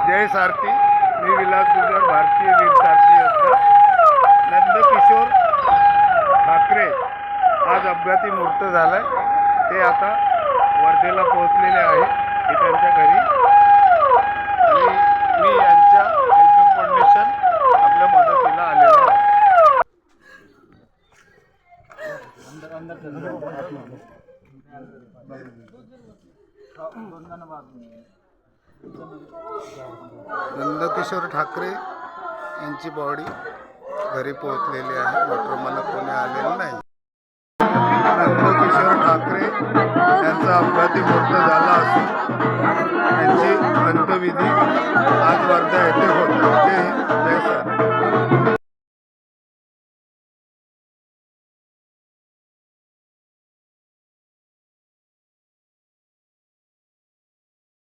जय सारथी, मी विलास गुजर, भारतीय वीर सारथी योद्धा. नंदकिशोर ठाकरे आज अपघाती मृत झालाय. ते आता वर्धेला पोहोचलेले आहे की त्यांच्या घरी, आणि मी यांच्या हेल्पिंग फाउंडेशन आपल्या मदतीला आलेलो आहे. नंदकिशोर ठाकरे यांची बॉडी घरी पोहोचलेली आहे, मात्र मला कोणी आलेलं नाही. नंदकिशोर ठाकरे यांचा अपघाती मृत्यू झाला असून त्यांची अंत्यविधी